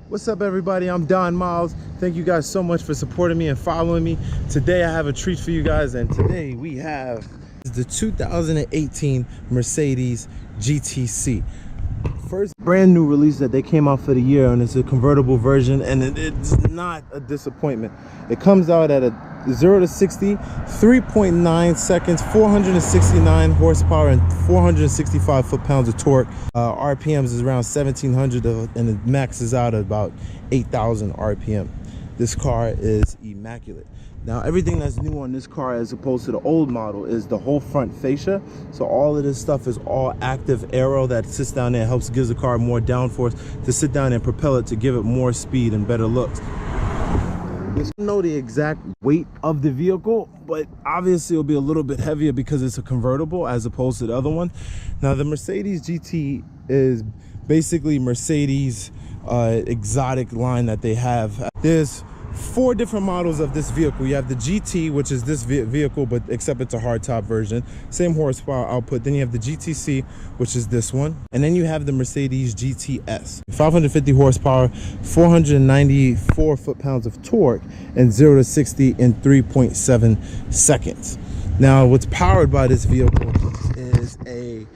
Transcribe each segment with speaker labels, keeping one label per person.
Speaker 1: What's up, everybody? I'm Don Miles. Thank you guys so much for supporting me and following me. Today I have a treat for you guys, and today we have the 2018 Mercedes GTC. First brand new release that they came out for the year, and it's a convertible version, and it's not a disappointment. It comes out at a 0 to 60, 3.9 seconds, 469 horsepower, and 465 foot-pounds of torque. RPMs is around 1,700, and it maxes out at about 8,000 RPM. This car is immaculate. Now, everything that's new on this car as opposed to the old model is the whole front fascia. So all of this stuff is all active aero that sits down there, helps gives the car more downforce to sit down and propel it to give it more speed and better looks. I don't know the exact weight of the vehicle, but obviously it'll be a little bit heavier because it's a convertible as opposed to the other one. Now, the Mercedes GT is basically Mercedes exotic line that they have. There's 4 different models of this vehicle. You have the GT, which is this vehicle, but except it's a hardtop version, same horsepower output. Then you have the GTC, which is this one, and then you have the Mercedes GTS, 550 horsepower, 494 foot-pounds of torque, and 0 to 60 in 3.7 seconds. Now, what's powered by this vehicle is a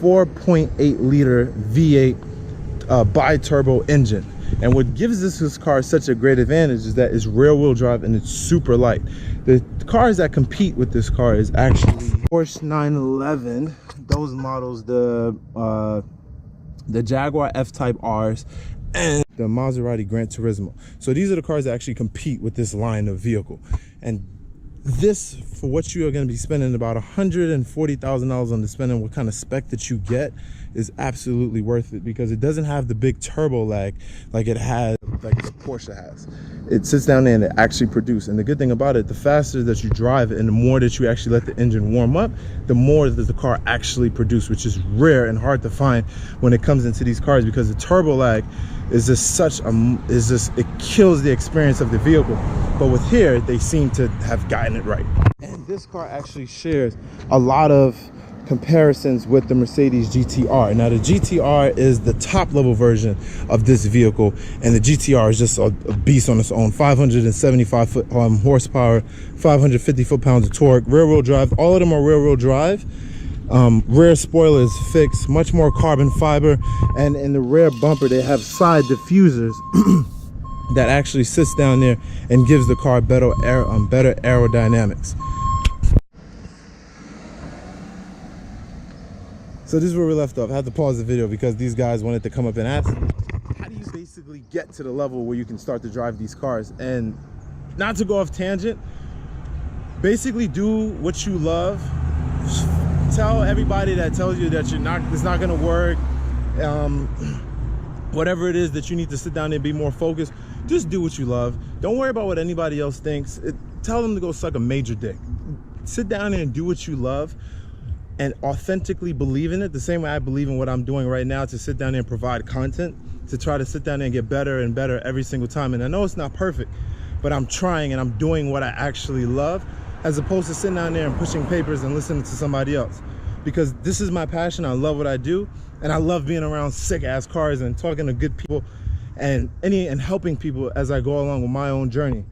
Speaker 1: 4.8 liter V8 bi-turbo engine. And what gives this car such a great advantage is that it's rear-wheel drive and it's super light. The cars that compete with this car is actually Porsche 911, those models, the Jaguar F-Type Rs, and the Maserati Gran Turismo. So these are the cars that actually compete with this line of vehicle. And this, for what you are going to be spending about $140,000 on the spending, what kind of spec that you get, is absolutely worth it, because it doesn't have the big turbo lag like it has, like the Porsche has. It sits down there and it actually produces. And the good thing about it, the faster that you drive it and the more that you actually let the engine warm up, the more that the car actually produces, which is rare and hard to find when it comes into these cars, because the turbo lag is just such a, it kills the experience of the vehicle. But with here, they seem to have gotten it right. And this car actually shares a lot of comparisons with the Mercedes GTR. Now, the GTR is the top level version of this vehicle, and the GTR is just a beast on its own. 575 horsepower, 550 foot-pounds of torque, rear-wheel drive. All of them are rear-wheel drive. Rear spoiler is fixed, much more carbon fiber, and in the rear bumper they have side diffusers that actually sits down there and gives the car better aerodynamics. So this is where we left off. I had to pause the video because these guys wanted to come up and ask me, how do you basically get to the level where you can start to drive these cars? And not to go off tangent, basically do what you love. Tell everybody that tells you that it's not gonna work, whatever it is that you need to sit down and be more focused, just do what you love. Don't worry about what anybody else thinks. Tell them to go suck a major dick. Sit down there and do what you love and authentically believe in it, the same way I believe in what I'm doing right now, to sit down there and provide content, to try to sit down there and get better and better every single time. And I know it's not perfect, but I'm trying and I'm doing what I actually love, as opposed to sitting down there and pushing papers and listening to somebody else. Because this is my passion. I love what I do, and I love being around sick-ass cars and talking to good people and helping people as I go along with my own journey.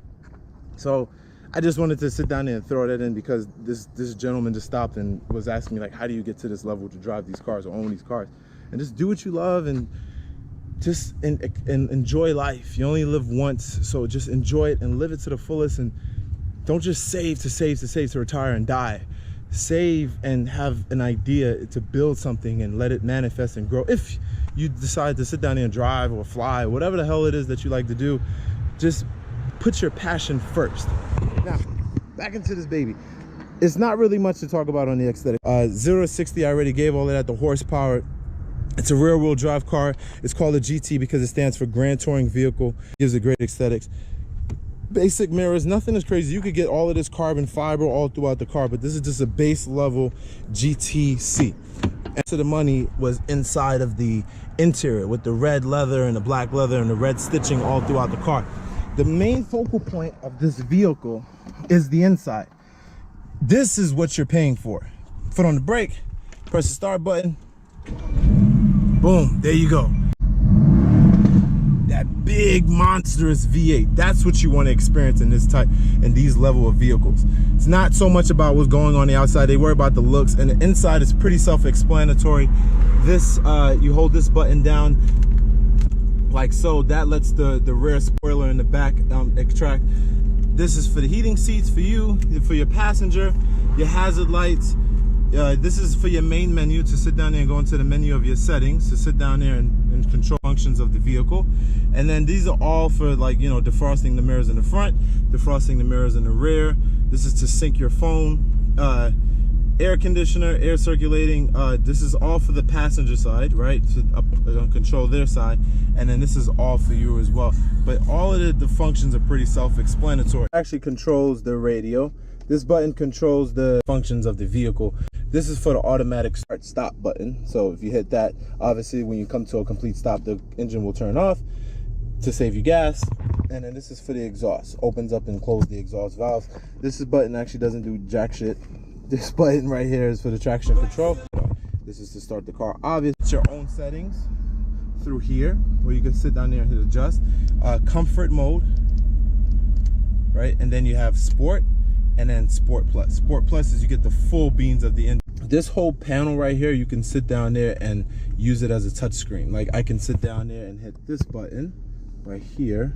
Speaker 1: So I just wanted to sit down there and throw that in, because this gentleman just stopped and was asking me, like, how do you get to this level to drive these cars or own these cars? And just do what you love and just enjoy life. You only live once, so just enjoy it and live it to the fullest. And don't just save to retire and die. Save and have an idea to build something and let it manifest and grow. If you decide to sit down there and drive or fly, whatever the hell it is that you like to do, just put your passion first. Now, back into this baby. It's not really much to talk about on the aesthetic. 0 to 60, I already gave all of that. The horsepower, it's a rear-wheel drive car. It's called a GT because it stands for Grand Touring Vehicle. Gives it great aesthetics. Basic mirrors, nothing is crazy. You could get all of this carbon fiber all throughout the car, but this is just a base level GTC. And so the money was inside of the interior with the red leather and the black leather and the red stitching all throughout the car. The main focal point of this vehicle is the inside. This is what you're paying for. Foot on the brake, press the start button, boom, there you go. That big monstrous V8. That's what you want to experience in these level of vehicles. It's not so much about what's going on the outside. They worry about the looks, and the inside is pretty self-explanatory. This you hold this button down like so. That lets the rear spoiler in the back extract. This is for the heating seats for you, for your passenger, your hazard lights. This is for your main menu, to sit down there and go into the menu of your settings, to sit down there and control functions of the vehicle. And then these are all for, like, you know, defrosting the mirrors in the front, defrosting the mirrors in the rear. This is to sync your phone, air conditioner, air circulating. This is all for the passenger side, right, to control their side. And then this is all for you as well. But all of the functions are pretty self-explanatory. It actually controls the radio. This button controls the functions of the vehicle. This is for the automatic start stop button. So if you hit that, obviously when you come to a complete stop, the engine will turn off to save you gas. And then this is for the exhaust. Opens up and closes the exhaust valves. This button actually doesn't do jack shit. This button right here is for the traction control. This is to start the car. Obviously, it's your own settings through here, where you can sit down there and hit adjust. Comfort mode, right? And then you have sport, and then Sport Plus. Sport Plus is you get the full beans of the engine. This whole panel right here, you can sit down there and use it as a touch screen. Like, I can sit down there and hit this button right here,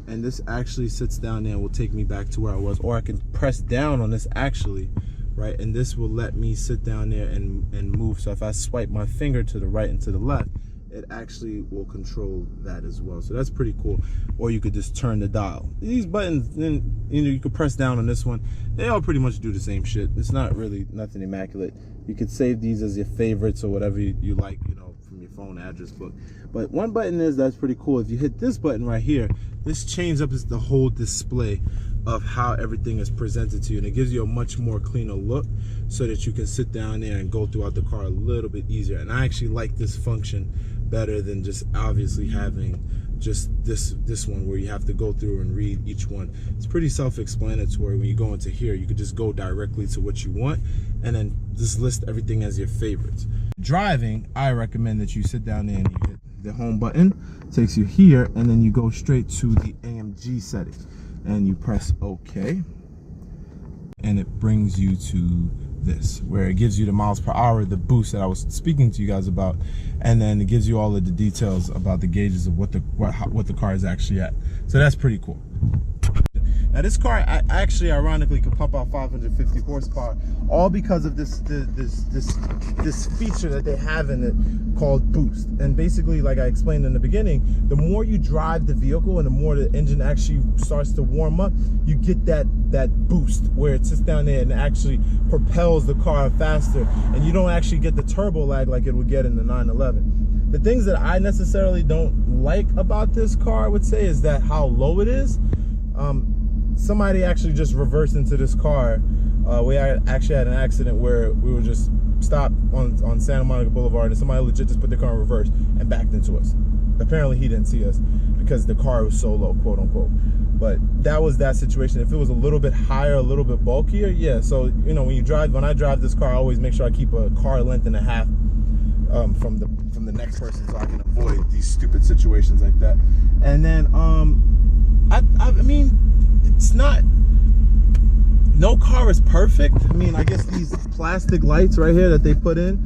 Speaker 1: and this actually sits down there and will take me back to where I was. Or I can press down on this actually, right, and this will let me sit down there and move. So if I swipe my finger to the right and to the left, it actually will control that as well. So that's pretty cool. Or you could just turn the dial. These buttons, then, you know, you could press down on this one. They all pretty much do the same shit. It's not really nothing immaculate. You could save these as your favorites or whatever you like, you know, from your phone address book. But one button that's pretty cool. If you hit this button right here, this changes up the whole display of how everything is presented to you, and it gives you a much more cleaner look, so that you can sit down there and go throughout the car a little bit easier. And I actually like this function better than just obviously having just this one where you have to go through and read each one. It's pretty self-explanatory. When you go into here, you could just go directly to what you want and then just list everything as your favorites. Driving, I recommend that you sit down there and you hit the home button, takes you here, and then you go straight to the AMG settings and you press OK, and it brings you to this, where it gives you the miles per hour, the boost that I was speaking to you guys about, and then it gives you all of the details about the gauges of what the car is actually at. So that's pretty cool. Now this car, actually ironically could pump out 550 horsepower, all because of this feature that they have in it called boost. And basically, like I explained in the beginning, the more you drive the vehicle and the more the engine actually starts to warm up, you get that boost where it sits down there and actually propels the car faster, and you don't actually get the turbo lag like it would get in the 911. The things that I necessarily don't like about this car, I would say, is that how low it is. Somebody actually just reversed into this car. We actually had an accident where we were just stopped on Santa Monica Boulevard, and somebody legit just put the car in reverse and backed into us. Apparently he didn't see us because the car was so low, quote unquote. But that was that situation. If it was a little bit higher, a little bit bulkier, yeah. So, you know, when I drive this car, I always make sure I keep a car length and a half from the next person, so I can avoid these stupid situations like that. And then I mean, it's not, no car is perfect. I mean, I guess these plastic lights right here that they put in,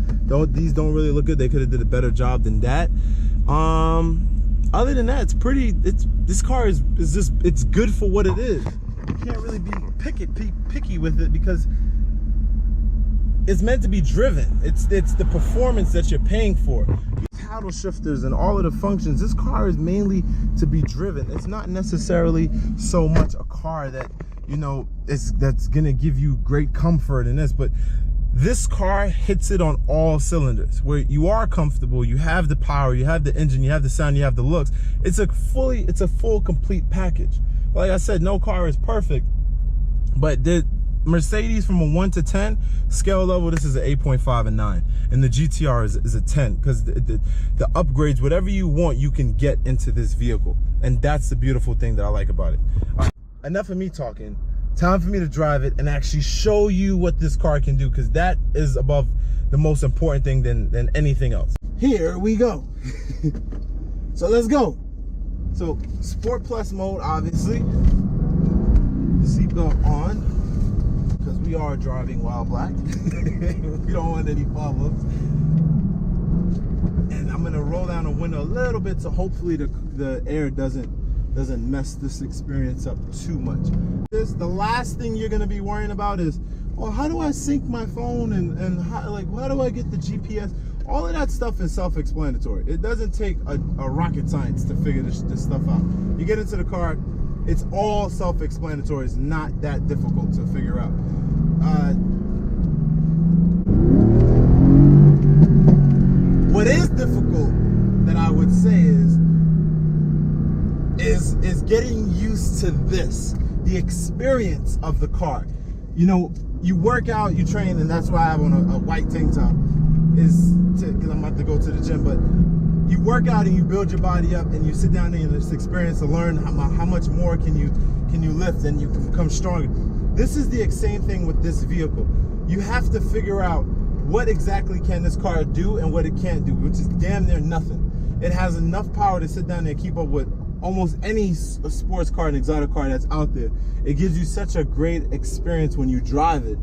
Speaker 1: these don't really look good. They could have did a better job than that. Other than that, this car is just, it's good for what it is. You can't really be picky with it because it's meant to be driven. It's the performance that you're paying for. Paddle shifters and all of the functions, this car is mainly to be driven. It's not necessarily so much a car that, you know, that's gonna give you great comfort in this, but this car hits it on all cylinders, where you are comfortable, you have the power, you have the engine, you have the sound, you have the looks. It's a full complete package. Like I said, no car is perfect, but the Mercedes, from a 1 to 10 scale level, this is an 8.5 and 9, and the GTR is a 10, because the upgrades, whatever you want, you can get into this vehicle, and that's the beautiful thing that I like about it. All right, enough of me talking. Time for me to drive it and actually show you what this car can do, because that is above the most important thing than anything else. Here we go. So let's go. So Sport Plus mode, obviously. Seatbelt on, because we are driving while black. We don't want any problems. And I'm gonna roll down the window a little bit, so hopefully the air doesn't mess this experience up too much. The last thing you're gonna be worrying about is, well, how do I sync my phone and how do I get the GPS? All of that stuff is self-explanatory. It doesn't take a rocket science to figure this stuff out. You get into the car, it's all self-explanatory. It's not that difficult to figure out. What is difficult, that I would say, is getting used to this, the experience of the car. You know, you work out, you train, and that's why I have on a white tank top, because I'm about to go to the gym. But you work out and you build your body up, and you sit down there in this experience to learn how much more can you lift, and you can become stronger. This is the same thing with this vehicle. You have to figure out what exactly can this car do and what it can't do, which is damn near nothing. It has enough power to sit down there and keep up with almost any sports car and exotic car that's out there. It gives you such a great experience when you drive it,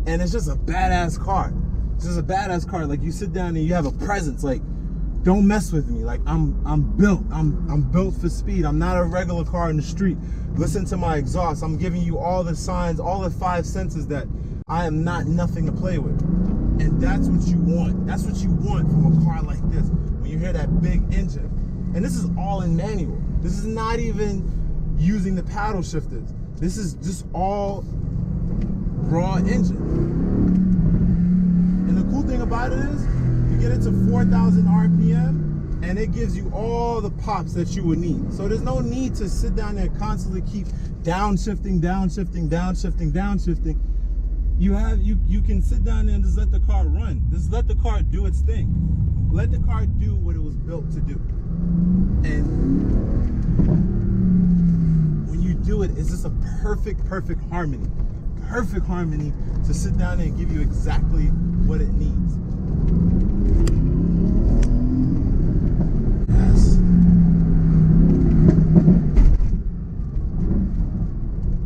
Speaker 1: and it's just a badass car. It's just a badass car. Like, you sit down and you have a presence. Like, don't mess with me. Like, I'm built for speed. I'm not a regular car in the street. Listen to my exhaust. I'm giving you all the signs, all the 5 senses that I am not nothing to play with. And that's what you want. That's what you want from a car like this, when you hear that big engine. And this is all in manual. This is not even using the paddle shifters. This is just all raw engine. And the cool thing about it is, you get it to 4,000 RPM, and it gives you all the pops that you would need. So there's no need to sit down there and constantly keep downshifting, downshifting, downshifting, downshifting. You can sit down there and just let the car run. Just let the car do its thing. Let the car do what it was built to do. And when you do it, it's just a perfect harmony. Perfect harmony to sit down there and give you exactly what it needs. Yes.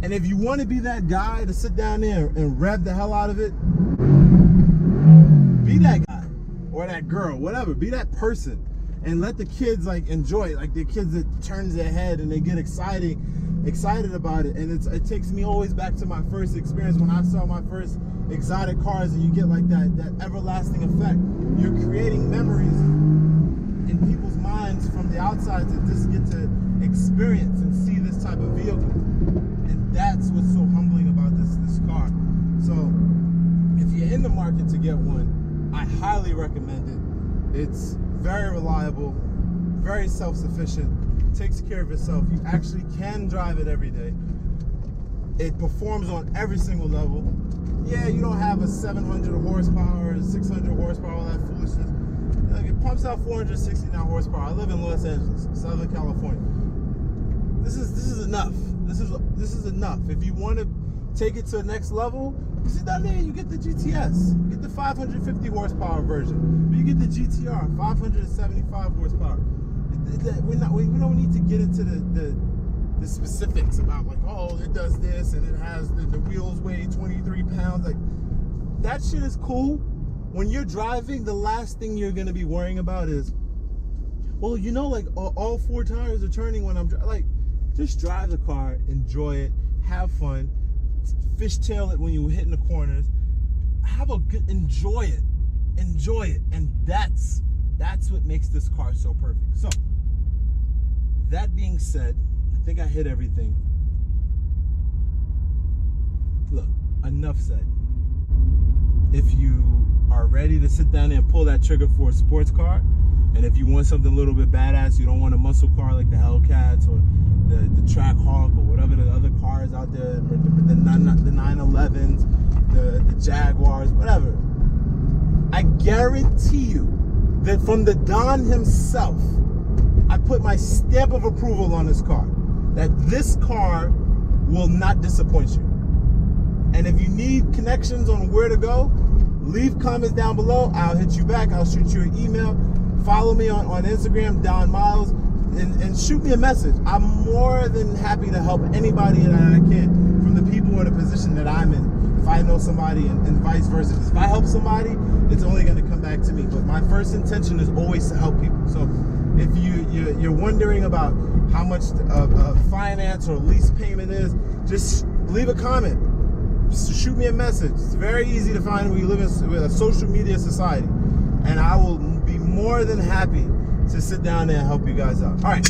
Speaker 1: And if you want to be that guy to sit down there and rev the hell out of it, be that guy or that girl, whatever. Be that person, and let the kids enjoy it. Like the kids that turns their head and they get excited about it. And it takes me always back to my first experience when I saw my first exotic cars, and you get like that everlasting effect. You're creating memories in people's minds from the outside to just get to experience and see this type of vehicle. And that's what's so humbling about this car. So if you're in the market to get one, I highly recommend it. It's very reliable, very self-sufficient, takes care of itself. You actually can drive it every day. It performs on every single level. Yeah, you don't have a 700 horsepower, 600 horsepower, all that foolishness. It pumps out 469 horsepower. I live in Los Angeles, Southern California. This is enough. This is enough. If you want to take it to the next level, you sit down there and you get the GTS. You get the 550 horsepower version. But you get the GTR, 575 horsepower. We don't need to get into the specifics about it does this and it has the wheels weigh 23 pounds. Like, that shit is cool. When you're driving, the last thing you're gonna be worrying about is, well, all 4 tires are turning when I'm driving. Just drive the car, enjoy it, have fun, fishtail it when you're hitting the corners, enjoy it, and that's what makes this car so perfect. So, that being said, I think I hit everything. Look, enough said. If you are ready to sit down there and pull that trigger for a sports car, and if you want something a little bit badass, you don't want a muscle car like the Hellcats or the Trackhawk or whatever the other cars out there, the 911s, the Jaguars, whatever. I guarantee you that from the Don himself, I put my stamp of approval on this car, that this car will not disappoint you. And if you need connections on where to go, leave comments down below. I'll hit you back. I'll shoot you an email. Follow me on Instagram, Don Miles. and shoot me a message. I'm more than happy to help anybody that I can, from the people or the position that I'm in. If I know somebody, and vice versa. If I help somebody, it's only going to come back to me. But my first intention is always to help people. So if you're wondering about how much finance or lease payment is, just leave a comment. Shoot me a message. It's very easy to find. We live in a social media society, and I will be more than happy to sit down there and help you guys out. All right,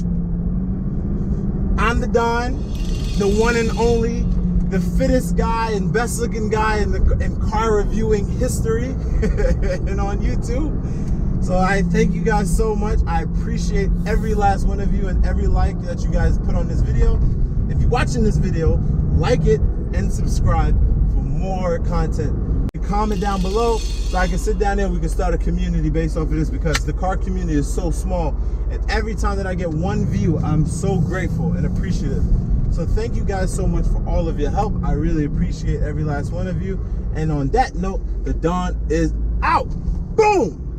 Speaker 1: I'm the Don, the one and only, the fittest guy and best looking guy in car reviewing history and on YouTube. So I thank you guys so much. I appreciate every last one of you and every like that you guys put on this video. If you're watching this video, like it and subscribe for more content. Comment down below so I can sit down there and we can start a community based off of this, because the car community is so small, and every time that I get one view, I'm so grateful and appreciative. So thank you guys so much for all of your help. I really appreciate every last one of you. And on that note, the Don is out. Boom!